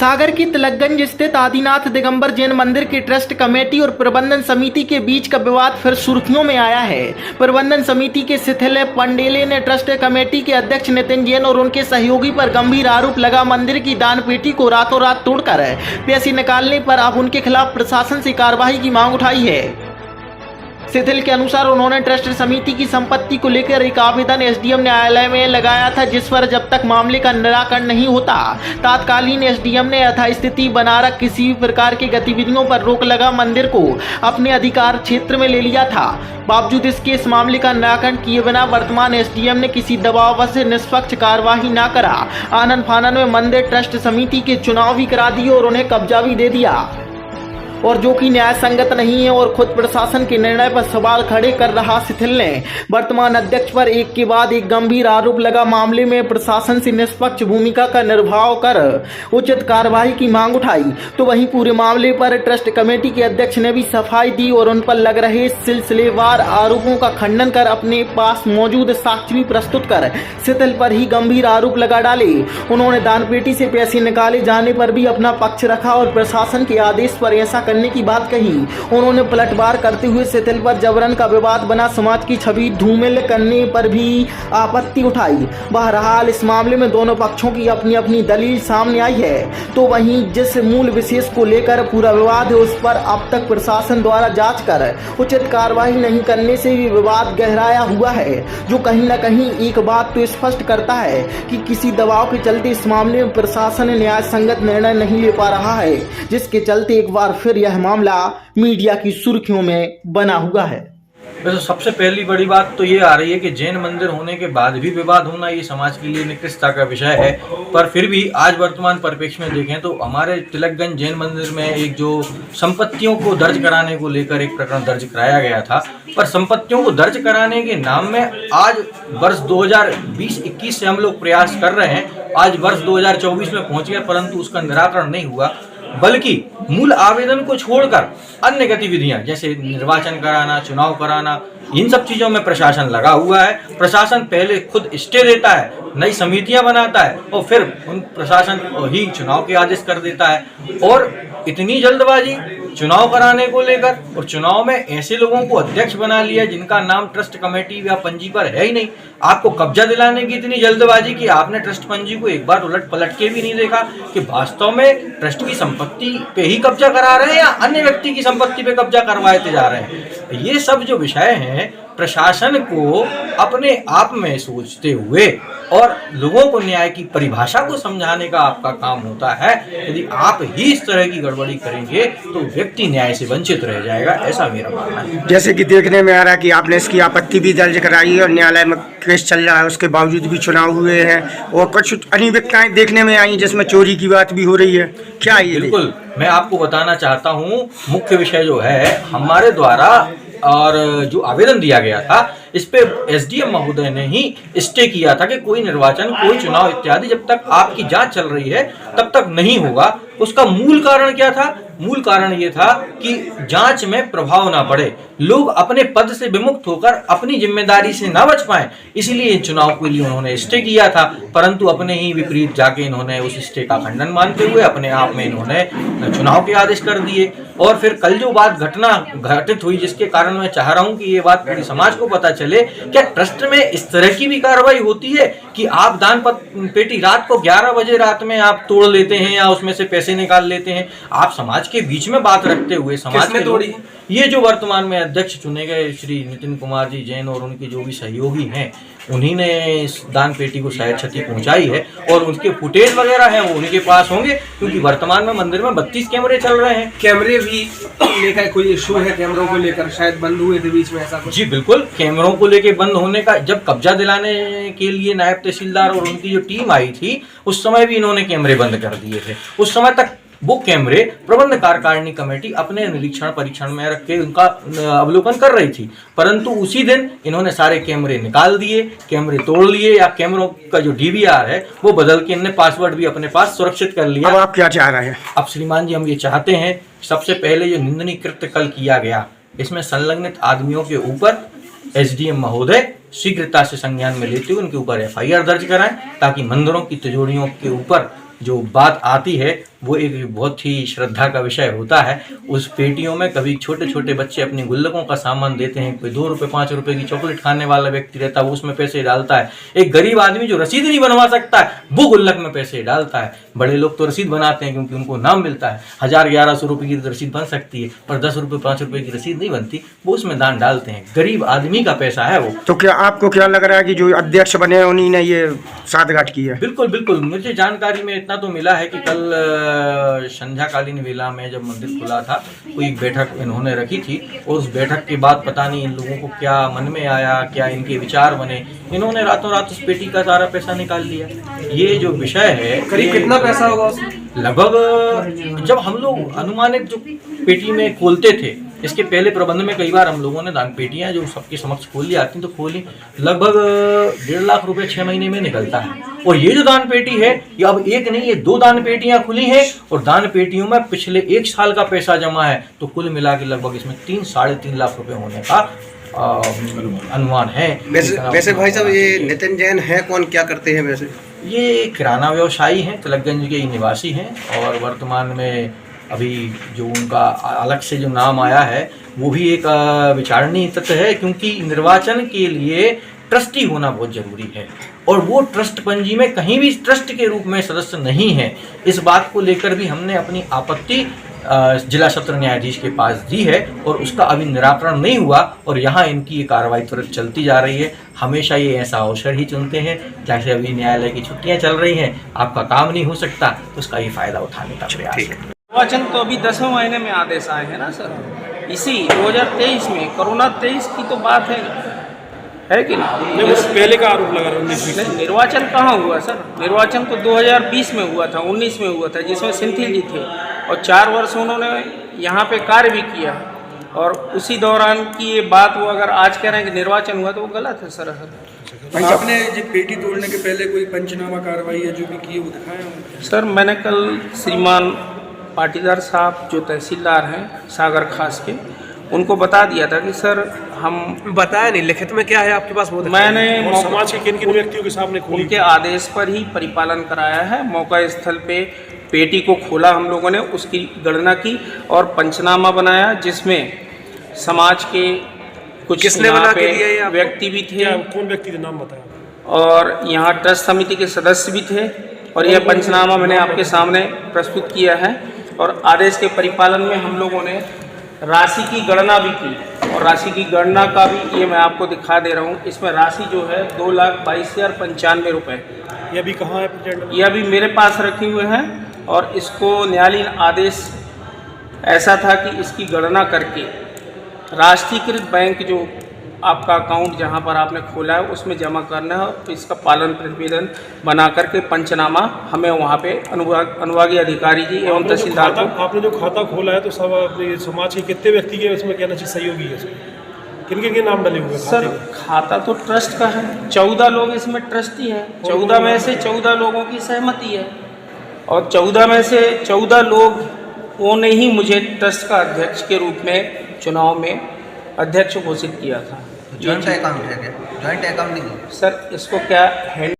सागर की तिलकगंज स्थित आदिनाथ दिगंबर जैन मंदिर की ट्रस्ट कमेटी और प्रबंधन समिति के बीच का विवाद फिर सुर्खियों में आया है। प्रबंधन समिति के शिथिल पंडेले ने ट्रस्ट कमेटी के अध्यक्ष नितिन जैन और उनके सहयोगी पर गंभीर आरोप लगा मंदिर की दान पेटी को रातों रात तोड़कर पैसे निकालने पर अब उनके खिलाफ प्रशासन से कार्रवाई की मांग उठाई है। शिथिल के अनुसार उन्होंने ट्रस्ट समिति की संपत्ति को लेकर एक आवेदन एसडीएम न्यायालय में लगाया था, जिस पर जब तक मामले का निराकरण नहीं होता तत्कालीन एसडीएम ने यथास्थिति बना रख किसी भी प्रकार की गतिविधियों पर रोक लगा मंदिर को अपने अधिकार क्षेत्र में ले लिया था। बावजूद इसके इस मामले का निराकरण किए बिना वर्तमान एसडीएम ने किसी दबाव से निष्पक्ष कार्यवाही न करा आनन फानन में मंदिर ट्रस्ट समिति के चुनाव भी करा दिए और उन्हें कब्जा भी दे दिया, और जो कि न्याय संगत नहीं है और खुद प्रशासन के निर्णय पर सवाल खड़े कर रहा। शिथिल ने वर्तमान अध्यक्ष पर एक के बाद एक गंभीर आरोप लगा मामले में प्रशासन से निष्पक्ष भूमिका का निर्वाह कर उचित कार्रवाई की मांग उठाई। तो वहीं पूरे मामले पर ट्रस्ट कमेटी के अध्यक्ष ने भी सफाई दी और उन पर लग रहे सिलसिलेवार आरोपों का खंडन कर अपने पास मौजूद साक्ष्य भी प्रस्तुत कर शिथिल पर ही गंभीर आरोप लगा डाले। उन्होंने दान पेटी से पैसे निकाले जाने पर भी अपना पक्ष रखा और प्रशासन के आदेश पर ऐसा करने की बात कही। उन्होंने पलटवार करते हुए शिथिल पर जबरन का विवाद बना समाज की छवि धूमिल करने पर भी आपत्ति उठाई। बहरहाल इस मामले में दोनों पक्षों की अपनी अपनी दलील सामने आई है। तो वहीं जिस मूल विशेष को लेकर पूरा विवाद है उस पर अब तक प्रशासन द्वारा जांच कर उचित कार्रवाई नहीं करने से भी विवाद गहराया हुआ है, जो कहीं न कहीं एक बात तो स्पष्ट करता है कि किसी दबाव के चलते इस मामले में प्रशासन न्याय संगत निर्णय नहीं ले पा रहा है, जिसके चलते एक बार फिर यह मामला मीडिया की सुर्खियों में बना हुआ है। वैसे सबसे पहली बड़ी बात तो ये आ रही है कि जैन मंदिर होने के बाद भी विवाद होना ये समाज के लिए निकृष्टता का विषय है। पर फिर भी आज वर्तमान परिप्रेक्ष्य में देखें तो हमारे तिलकगंज जैन मंदिर में एक जो संपत्तियों को दर्ज कराने को लेकर एक प्रकरण दर्ज कराया गया था, पर संपत्तियों को दर्ज कराने के नाम में आज वर्ष 2020-21 से हम लोग प्रयास कर रहे हैं। आज वर्ष 2024 में पहुंच गया, परंतु उसका निराकरण नहीं हुआ, बल्कि मूल आवेदन को छोड़कर अन्य गतिविधियां जैसे निर्वाचन कराना, चुनाव कराना, इन सब चीजों में प्रशासन लगा हुआ है। प्रशासन पहले खुद स्टे देता है, नई समितियां बनाता है और फिर उन प्रशासन ही चुनाव के आदेश कर देता है। और इतनी जल्दबाजी चुनाव कराने को लेकर, और चुनाव में ऐसे लोगों को अध्यक्ष बना लिया जिनका नाम ट्रस्ट कमेटी या पंजी पर है ही नहीं। आपको कब्जा दिलाने की इतनी जल्दबाजी कि आपने ट्रस्ट पंजी को एक बार उलट पलट के भी नहीं देखा कि वास्तव में ट्रस्ट की संपत्ति पे ही कब्जा करा रहे हैं या अन्य व्यक्ति की संपत्ति पे कब्जा करवाते जा रहे हैं। ये सब जो विषय हैं प्रशासन को अपने आप में सोचते हुए और लोगों को न्याय की परिभाषा को समझाने का आपका काम होता है। यदि आप ही इस तरह की गड़बड़ी करेंगे तो व्यक्ति न्याय से वंचित रह जाएगा, ऐसा मेरा मानना है। जैसे कि देखने में आ रहा है कि आपने इसकी आपत्ति भी दर्ज कराई है और न्यायालय में केस चल रहा है, उसके बावजूद भी चुनाव हुए हैं और कुछ अनियमितताएं देखने में आई जिसमें चोरी की बात भी हो रही है। क्या ये? बिल्कुल, मैं आपको बताना चाहता हूँ, मुख्य विषय जो है हमारे द्वारा और जो आवेदन दिया गया था इस पे एसडीएम महोदय ने ही स्टे किया था कि कोई निर्वाचन, कोई चुनाव इत्यादि जब तक आपकी जांच चल रही है तब तक नहीं होगा। उसका मूल कारण क्या था? मूल कारण ये था कि जांच में प्रभाव ना पड़े, लोग अपने पद से विमुक्त होकर अपनी जिम्मेदारी से ना बच पाए, इसलिए चुनाव के लिए उन्होंने स्टे किया था। परंतु अपने ही विपरीत जाके इन्होंने उस स्टे का खंडन मानते हुए अपने आप में इन्होंने चुनाव के आदेश कर दिए। और फिर कल जो बात घटना घटित हुई, जिसके कारण मैं चाह रहा हूं कि ये बात पूरी समाज को पता चले, क्या ट्रस्ट में इस तरह की भी कार्रवाई होती है कि आप दान पेटी रात को 11 बजे रात में आप तोड़ लेते हैं या उसमें से पैसे निकाल लेते हैं? आप समाज के बीच में बात रखते हुए समाज में तोड़ी। ये जो वर्तमान में अध्यक्ष चुने गए श्री नितिन कुमार जी जैन और उनके जो भी सहयोगी हैं, उन्हीं ने इस दान पेटी को शायद क्षति पहुंचाई है और उनके फुटेज वगैरह हैं वो उनके पास होंगे, क्योंकि वर्तमान में मंदिर में 32 कैमरे चल रहे हैं। कैमरे भी लेकर कोई इशू है? कैमरों को लेकर शायद बंद हुए थे बीच में, ऐसा कुछ? जी बिल्कुल, कैमरों को लेकर बंद होने का, जब कब्जा दिलाने के लिए नायब तहसीलदार और उनकी जो टीम आई थी उस समय भी इन्होंने कैमरे बंद कर दिए थे। उस समय तक वो कैमरे प्रबंध कार्यकारिणी कमेटी अपने निरीक्षण परीक्षण में रख के उनका अवलोकन कर रही थी, परंतु उसी दिन इन्होंने सारे कैमरे निकाल दिए, कैमरे तोड़ लिए, या कैमरों का जो डीवीआर है वो बदल के इन्होंने पासवर्ड भी अपने पास सुरक्षित कर लिया। अब आप क्या चाह रहे हैं? अब श्रीमान जी हम ये चाहते हैं, सबसे पहले जो निंदनीय कृत्य कल किया गया इसमें संलग्नित आदमियों के ऊपर एसडीएम महोदय शीघ्रता से संज्ञान में लेते हुए उनके ऊपर एफआईआर दर्ज कराएं, ताकि मंदिरों की तिजोरियों के ऊपर जो बात आती है वो एक बहुत ही श्रद्धा का विषय होता है। उस पेटियों में कभी छोटे छोटे बच्चे अपनी गुल्लकों का सामान देते हैं, कोई 2 रुपये 5 रुपये की चॉकलेट खाने वाला व्यक्ति रहता है वो उसमें पैसे डालता है, एक गरीब आदमी जो रसीद नहीं बनवा सकता है वो गुल्लक में पैसे डालता है। बड़े लोग तो रसीद बनाते हैं क्योंकि उनको नाम मिलता है, 1000-1100 रुपये की रसीद बन सकती है, पर 10 रुपये 5 रुपये की रसीद नहीं बनती, वो उसमें दान डालते हैं। गरीब आदमी का पैसा है वो। तो क्या आपको क्या लग रहा है कि जो अध्यक्ष बने उन्हीं ने ये साठगांठ की है? बिल्कुल बिल्कुल, मुझे जानकारी में इतना तो मिला है कि कल संध्याकालीन वेला में जब मंदिर खुला था कोई बैठक इन्होंने रखी थी और उस बैठक के बाद पता नहीं इन लोगों को क्या मन में आया, क्या इनके विचार बने, इन्होंने रातों रात उस पेटी का सारा पैसा निकाल लिया। ये जो विषय है करीब कितना पैसा होगा उसमें? लगभग जब हम लोग अनुमानित जो पेटी में खोलते थे, इसके पहले प्रबंध में कई बार हम लोगों ने दान पेटियां जो सबके समक्ष खोली आती तो खोली, लगभग 1.5 लाख रुपए 6 महीने में निकलता है। और ये जो दान पेटी है ये अब एक नहीं, ये 2 दान पेटियां खुली हैं और दान पेटियों में पिछले 1 साल का पैसा जमा है, तो कुल मिला के लगभग इसमें 3-3.5 लाख रुपए होने का अनुमान है। वैसे भाई साहब ये नितिन जैन है कौन, क्या करते हैं वैसे? ये किराना व्यवसायी हैं, तिलकगंज के ही निवासी हैं और वर्तमान में अभी जो उनका अलग से जो नाम आया है वो भी एक विचारणीय तथ्य है, क्योंकि निर्वाचन के लिए ट्रस्टी होना बहुत जरूरी है और वो ट्रस्ट पंजी में कहीं भी ट्रस्ट के रूप में सदस्य नहीं है। इस बात को लेकर भी हमने अपनी आपत्ति जिला सत्र न्यायाधीश के पास दी है और उसका अभी निराकरण नहीं हुआ और यहाँ इनकी ये कार्रवाई तुरंत चलती जा रही है। हमेशा ये ऐसा अवसर ही चुनते हैं, जैसे अभी न्यायालय की छुट्टियाँ चल रही हैं, आपका काम नहीं हो सकता तो उसका ये फायदा उठाने का प्रयास है। निर्वाचन तो अभी 10वें महीने में आदेश आए हैं ना सर, इसी 2023 में, कोरोना 23 की तो बात है कि नहीं? पहले का आरोप लगा रहा हूँ। निर्वाचन कहाँ हुआ सर? निर्वाचन तो 2020 में हुआ था, 19 में हुआ था, जिसमें सिंथिल जी थे और 4 वर्ष उन्होंने यहाँ पे कार्य भी किया और उसी दौरान की ये बात वो अगर आज कह रहे हैं कि निर्वाचन हुआ तो वो गलत है सर। आपने जो पेटी तोड़ने के पहले कोई पंचनामा कार्रवाई है जो भी की है वो दिखाया? सर मैंने कल श्रीमान पाटीदार साहब जो तहसीलदार हैं सागर खास के, उनको बता दिया था कि सर हम बताया नहीं, लिखित में क्या है आपके पास? वो मैंने समाज के किन किन व्यक्तियों के सामने खोली? उनके आदेश पर ही परिपालन कराया है। मौका स्थल पे पेटी को खोला हम लोगों ने, उसकी गणना की और पंचनामा बनाया जिसमें समाज के कुछ किसने बना के दिया ये व्यक्ति भी थे। कौन व्यक्ति का नाम बताया? और यहाँ ट्रस्ट समिति के सदस्य भी थे और यह पंचनामा मैंने आपके सामने प्रस्तुत किया है। और आदेश के परिपालन में हम लोगों ने राशि की गणना भी की और राशि की गणना का भी ये मैं आपको दिखा दे रहा हूँ। इसमें राशि जो है 2,22,095 रुपये। ये अभी कहाँ है? ये अभी मेरे पास रखे हुए हैं और इसको न्यायालयीन आदेश ऐसा था कि इसकी गणना करके राष्ट्रीयकृत बैंक जो आपका अकाउंट जहां पर आपने खोला है उसमें जमा करना है और इसका पालन प्रतिवेदन बना करके पंचनामा हमें वहां पे अनुभागीय अधिकारी जी एवं तहसीलदार को। आपने जो खाता खोला है तो सब अपने समाज के कितने व्यक्ति के उसमें कहना चाहिए सहयोगी है? किन किन के नाम डले हुए? सर खाता तो ट्रस्ट का है, 14 लोग इसमें ट्रस्टी हैं, 14 में से 14 लोगों की सहमति है और 14 में से 14 लोगों ने ही मुझे ट्रस्ट का अध्यक्ष के रूप में चुनाव में अध्यक्ष घोषित किया था। जॉइंट अकाउंट है क्या? जॉइंट अकाउंट नहीं? सर इसको क्या हैंड